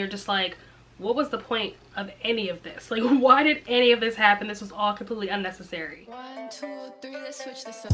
You're just like, what was the point of any of this? Like, why did any of this happen? This was all completely unnecessary. 1, 2, 3, let's switch this up.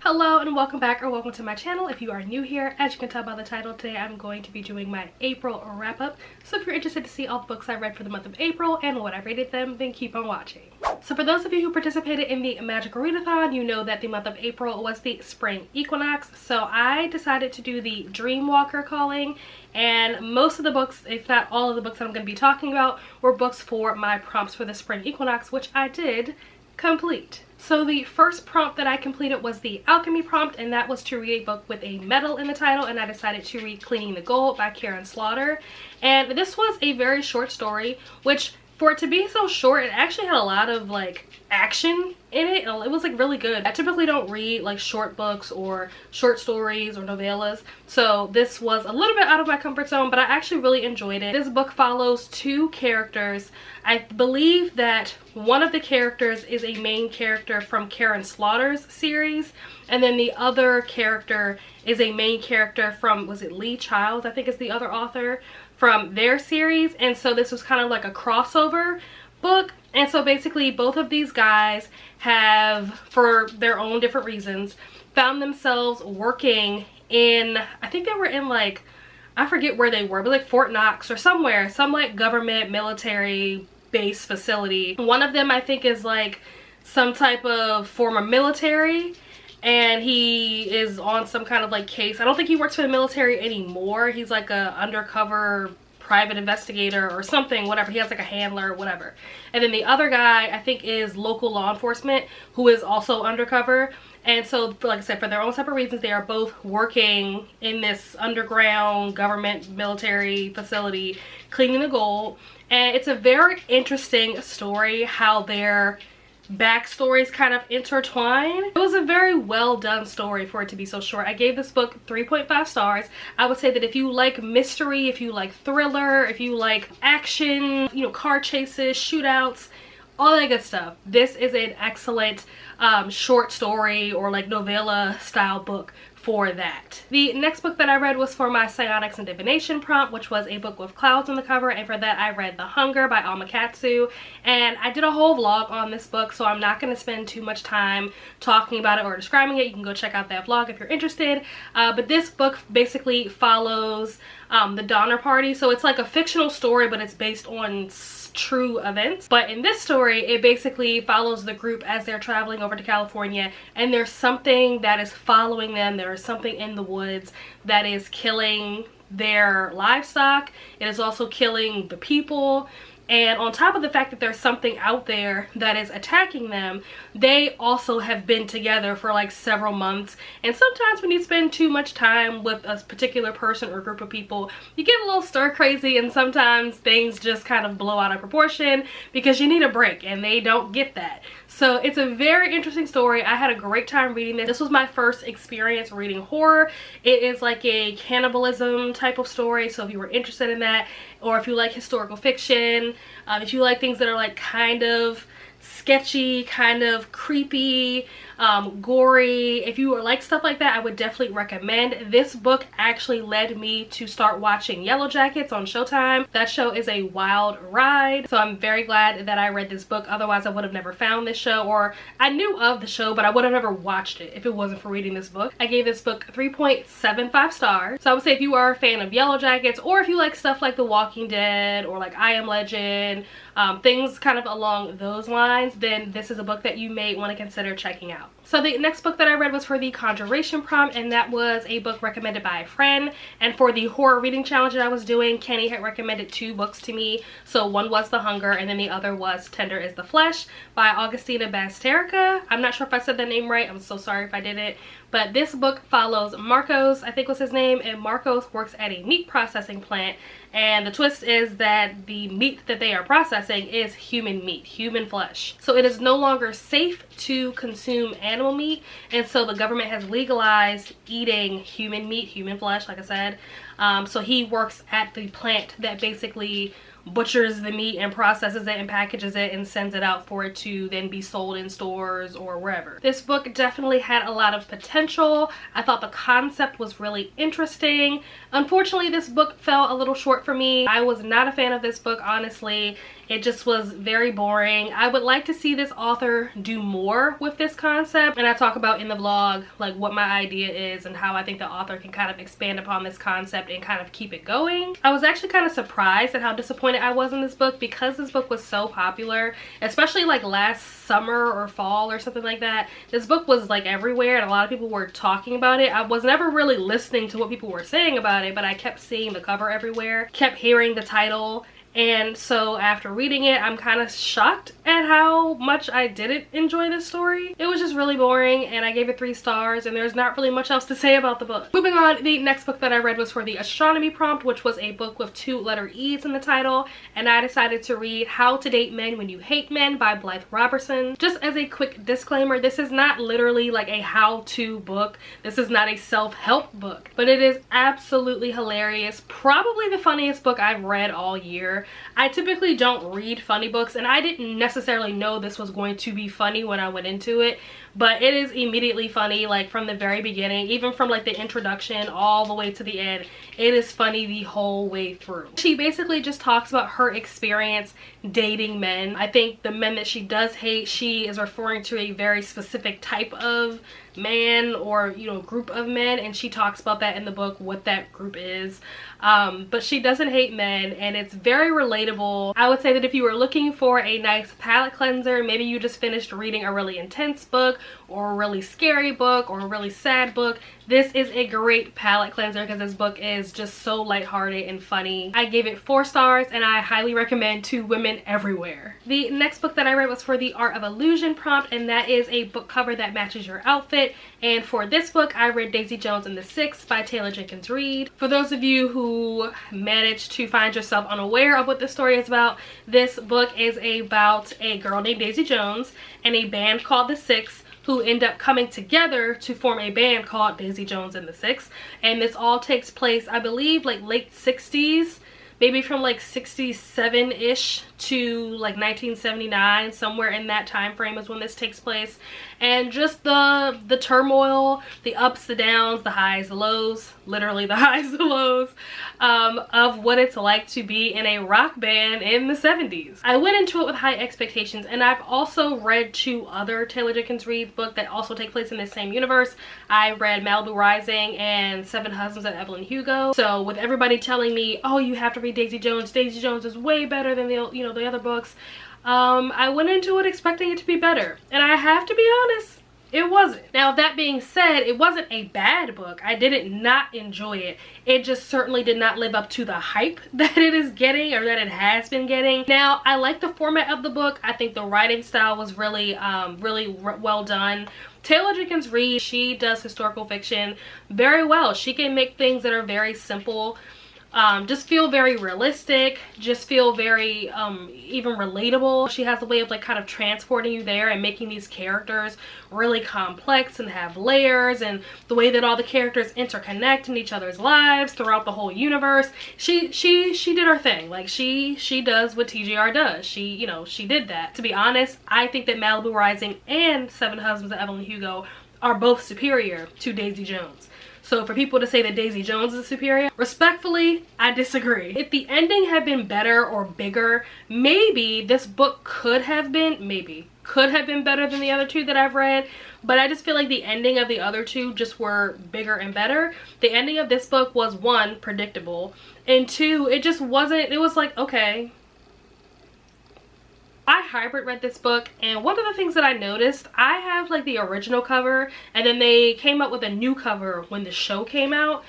Hello and welcome back, or welcome to my channel if you are new here. As you can tell by the title, today I'm going to be doing my April wrap-up. So if you're interested to see all the books I read for the month of April and what I rated them, then keep on watching. So for those of you who participated in the Magical Readathon, you know that the month of April was the spring equinox. So I decided to do the Dreamwalker calling, and most of the books, if not all of the books that I'm going to be talking about, were books for my prompts for the spring equinox, which I did complete. So the first prompt that I completed was the alchemy prompt, and that was to read a book with a metal in the title, and I decided to read Cleaning the Gold by Karen Slaughter. And this was a very short story, which for it to be so short, it actually had a lot of like action in it. It was like really good. I typically don't read like short books or short stories or novellas, so this was a little bit out of my comfort zone, but I actually really enjoyed it. This book follows two characters. I believe that one of the characters is a main character from Karen Slaughter's series, and then the other character is a main character from, was it Lee Childs, I think is the other author, from their series. And so this was kind of like a crossover book. And so basically both of these guys have, for their own different reasons, found themselves working in, I think they were in like, I forget where they were, but like Fort Knox or somewhere, some like government military base facility. One of them I think is like some type of former military, and he is on some kind of like case. I don't think he works for the military anymore. He's like a undercover private investigator or something, whatever. He has like a handler or whatever. And then the other guy I think is local law enforcement, who is also undercover. And so, like I said, for their own separate reasons, they are both working in this underground government military facility cleaning the gold. And it's a very interesting story how their backstories kind of intertwine. It was a very well done story for it to be so short. I gave this book 3.5 stars. I would say that if you like mystery, if you like thriller, if you like action, you know, car chases, shootouts, all that good stuff, this is an excellent short story or like novella style book for that. The next book that I read was for my Psionics and Divination prompt, which was a book with clouds on the cover, and for that I read The Hunger by Alma Katsu. And I did a whole vlog on this book, so I'm not going to spend too much time talking about it or describing it. You can go check out that vlog if you're interested. But this book basically follows the Donner Party, so it's like a fictional story, but it's based on true events. But in this story, it basically follows the group as they're traveling over to California, and there's something that is following them. There is something in the woods that is killing their livestock. It is also killing the people. And on top of the fact that there's something out there that is attacking them, they also have been together for like several months. And sometimes when you spend too much time with a particular person or group of people, you get a little stir crazy, and sometimes things just kind of blow out of proportion because you need a break, and they don't get that. So it's a very interesting story. I had a great time reading this. This was my first experience reading horror. It is like a cannibalism type of story, so if you were interested in that, or if you like historical fiction, if you like things that are like kind of sketchy, kind of creepy, gory, if you like stuff like that, I would definitely recommend. This book actually led me to start watching Yellow Jackets on Showtime. That show is a wild ride, so I'm very glad that I read this book. Otherwise I would have never found this show, or I knew of the show, but I would have never watched it if it wasn't for reading this book. I gave this book 3.75 stars. So I would say if you are a fan of Yellow Jackets, or if you like stuff like The Walking Dead or like I Am Legend, things kind of along those lines, then this is a book that you may want to consider checking out. So the next book that I read was for the Conjuration prompt, and that was a book recommended by a friend. And for the horror reading challenge that I was doing, Kenny had recommended two books to me. So one was The Hunger, and then the other was Tender is the Flesh by Augustina Basterica. I'm not sure if I said the name right. I'm so sorry if I didn't. But this book follows Marcos, I think was his name, and Marcos works at a meat processing plant. And the twist is that the meat that they are processing is human meat, human flesh. So it is no longer safe to consume animal meat, and so the government has legalized eating human meat, human flesh, like I said. So he works at the plant that basically butchers the meat and processes it and packages it and sends it out for it to then be sold in stores or wherever. This book definitely had a lot of potential. I thought the concept was really interesting. Unfortunately, this book fell a little short for me. I was not a fan of this book, honestly. It just was very boring. I would like to see this author do more with this concept, and I talk about in the vlog like what my idea is and how I think the author can kind of expand upon this concept and kind of keep it going. I was actually kind of surprised at how disappointed I was in this book because this book was so popular, especially like last summer or fall or something like that. This book was like everywhere and a lot of people were talking about it. I was never really listening to what people were saying about it, but I kept seeing the cover everywhere, kept hearing the title. And so after reading it, I'm kind of shocked at how much I didn't enjoy this story. It was just really boring and I gave it 3 stars and there's not really much else to say about the book. Moving on, the next book that I read was for the astronomy prompt, which was a book with 2 letter E's in the title. And I decided to read How to Date Men When You Hate Men by Blythe Robertson. Just as a quick disclaimer, this is not literally like a how-to book. This is not a self-help book, but it is absolutely hilarious. Probably the funniest book I've read all year. I typically don't read funny books and I didn't necessarily know this was going to be funny when I went into it, but it is immediately funny, like from the very beginning, even from like the introduction all the way to the end. It is funny the whole way through. She basically just talks about her experience dating men. I think the men that she does hate, she is referring to a very specific type of man or, you know, group of men, and she talks about that in the book, what that group is. But she doesn't hate men and it's very relatable. I would say that if you were looking for a nice palate cleanser, maybe you just finished reading a really intense book or a really scary book or a really sad book, this is a great palate cleanser because this book is just so lighthearted and funny. I gave it 4 stars and I highly recommend to women everywhere. The next book that I read was for the Art of Illusion prompt, and that is a book cover that matches your outfit. And for this book, I read Daisy Jones and the Six by Taylor Jenkins Reid. For those of you who managed to find yourself unaware of what this story is about, this book is about a girl named Daisy Jones and a band called the Six who end up coming together to form a band called Daisy Jones and the Six. And this all takes place, I believe, like late 60s, maybe from like 67-ish to like 1979, somewhere in that time frame is when this takes place. And just the turmoil, the ups, the downs, the highs, the lows, literally the highs, the lows, of what it's like to be in a rock band in the 70s. I went into it with high expectations, and I've also read 2 other Taylor Jenkins Reid books that also take place in the same universe. I read Malibu Rising and 7 Husbands of Evelyn Hugo. So with everybody telling me, oh, you have to read Daisy Jones is way better than the other books, I went into it expecting it to be better, and I have to be honest, it wasn't. Now that being said, it wasn't a bad book. I did not enjoy it. It just certainly did not live up to the hype that it is getting, or that it has been getting. Now, I like the format of the book. I think the writing style was really well done. Taylor Jenkins Reid, she does historical fiction very well. She can make things that are very simple just feel very realistic, just feel very even relatable. She has a way of like kind of transporting you there and making these characters really complex and have layers, and the way that all the characters interconnect in each other's lives throughout the whole universe. She did her thing. Like she does what TJR does. She did that. To be honest, I think that Malibu Rising and 7 Husbands of Evelyn Hugo are both superior to Daisy Jones. So for people to say that Daisy Jones is superior, respectfully, I disagree. If the ending had been better or bigger, maybe this book could have been better than the other 2 that I've read. But I just feel like the ending of the other 2 just were bigger and better. The ending of this book was, 1, predictable, and 2, it just wasn't. It was like, okay. I hybrid read this book, and one of the things that I noticed, I have like the original cover, and then they came up with a new cover when the show came out.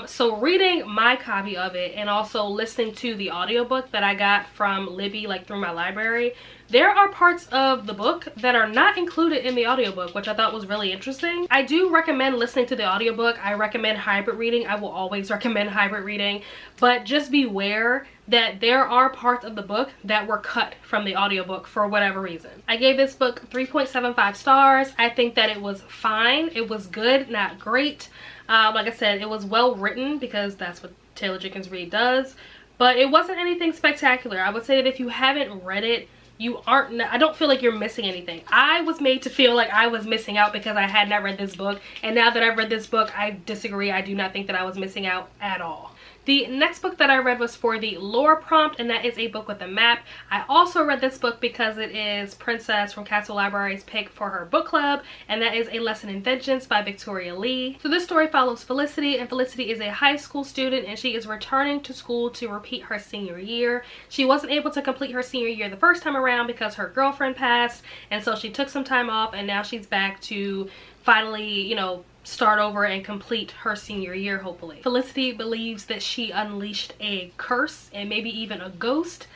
So reading my copy of it and also listening to the audiobook that I got from Libby, like through my library, there are parts of the book that are not included in the audiobook, which I thought was really interesting. I do recommend listening to the audiobook. I recommend hybrid reading. I will always recommend hybrid reading, but just beware that there are parts of the book that were cut from the audiobook for whatever reason. I gave this book 3.75 stars. I think that it was fine. It was good, not great. Like I said, it was well written because that's what Taylor Jenkins Reid does. but it wasn't anything spectacular. I would say that if you haven't read it, I don't feel like you're missing anything. I was made to feel like I was missing out because I had not read this book, and now that I've read this book, I disagree. I do not think that I was missing out at all. The next book that I read was for the lore prompt, and that is a book with a map. I also read this book because it is Princess from Castle Library's pick for her book club, and that is A Lesson in Vengeance by Victoria Lee. So this story follows Felicity, and Felicity is a high school student, and she is returning to school to repeat her senior year. She wasn't able to complete her senior year the first time around because her girlfriend passed, and so she took some time off, and now she's back to finally, you know, start over and complete her senior year, hopefully. Felicity believes that she unleashed a curse and maybe even a ghost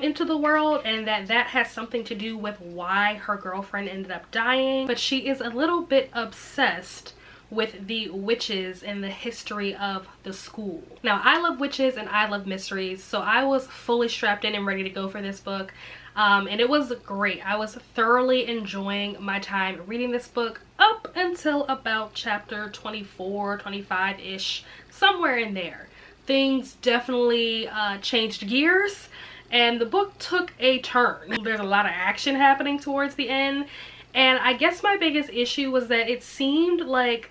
into the world, and that has something to do with why her girlfriend ended up dying. But she is a little bit obsessed with the witches and the history of the school. Now, I love witches and I love mysteries, so I was fully strapped in and ready to go for this book. And it was great. I was thoroughly enjoying my time reading this book up until about chapter 24, 25-ish, somewhere in there. Things definitely changed gears, and the book took a turn. There's a lot of action happening towards the end, and I guess my biggest issue was that it seemed like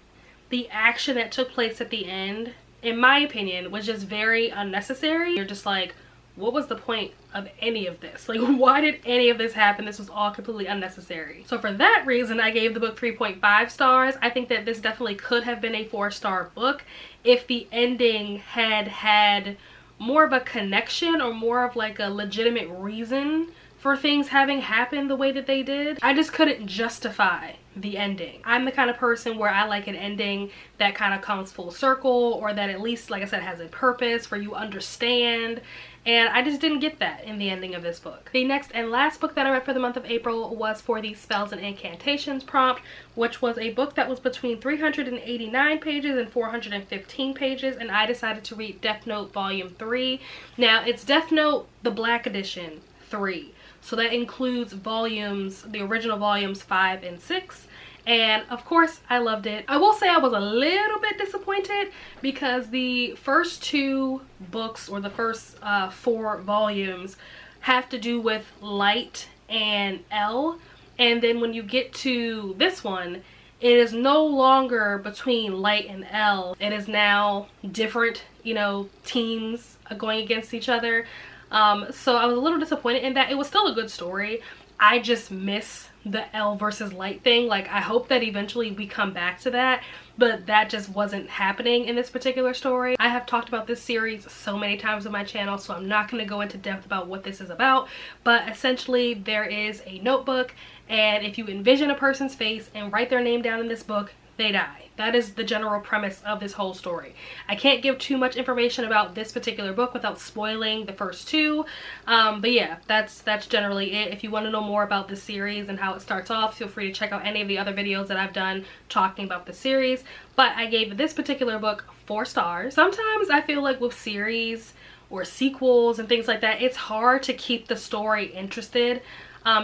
the action that took place at the end, in my opinion, was just very unnecessary. You're just like, what was the point of any of this? Like, why did any of this happen? This was all completely unnecessary. So for that reason, I gave the book 3.5 stars. I think that this definitely could have been a 4-star book if the ending had more of a connection or more of like a legitimate reason for things having happened the way that they did. I just couldn't justify the ending. I'm the kind of person where I like an ending that kind of comes full circle, or that at least, like I said, has a purpose where you understand, and I just didn't get that in the ending of this book. The next and last book that I read for the month of April was for the Spells and Incantations prompt, which was a book that was between 389 pages and 415 pages, and I decided to read Death Note Volume 3. Now, it's Death Note, the Black Edition 3. So that includes volumes, the original volumes 5 and 6. And of course, I loved it. I will say I was a little bit disappointed because the first 2 books, or the first 4 volumes, have to do with light and L. And then when you get to this one, it is no longer between light and L. It is now different, you know, teams going against each other. So I was a little disappointed in that. It was still a good story. I just miss the L versus light thing. Like, I hope that eventually we come back to that, but that just wasn't happening in this particular story. I have talked about this series so many times on my channel, so I'm not going to go into depth about what this is about, but essentially there is a notebook, and if you envision a person's face and write their name down in this book, they die. That is the general premise of this whole story. I can't give too much information about this particular book without spoiling the first 2, but yeah, that's generally it. If you want to know more about this series and how it starts off, feel free to check out any of the other videos that I've done talking about the series. But I gave this particular book 4 stars. Sometimes I feel like with series or sequels and things like that, it's hard to keep the story interested.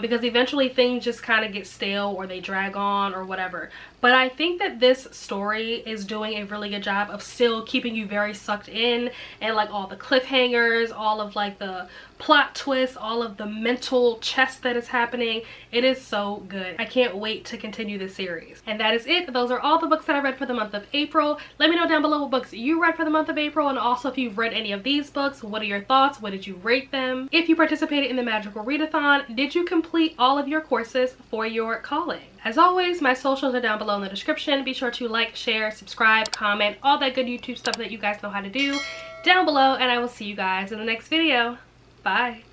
Because eventually things just kind of get stale, or they drag on, or whatever. But I think that this story is doing a really good job of still keeping you very sucked in, and like all the cliffhangers, all of like the plot twists, all of the mental chess that is happening. It is so good. I can't wait to continue this series. And that is it. Those are all the books that I read for the month of April. Let me know down below what books you read for the month of April, and also if you've read any of these books, what are your thoughts? What did you rate them? If you participated in the magical readathon, did you complete all of your courses for your calling? As always, my socials are down below in the description. Be sure to like, share, subscribe, comment, all that good YouTube stuff that you guys know how to do down below, and I will see you guys in the next video. Bye.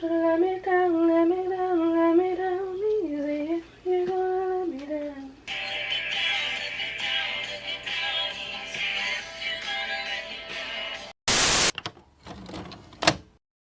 Let me down, let me down.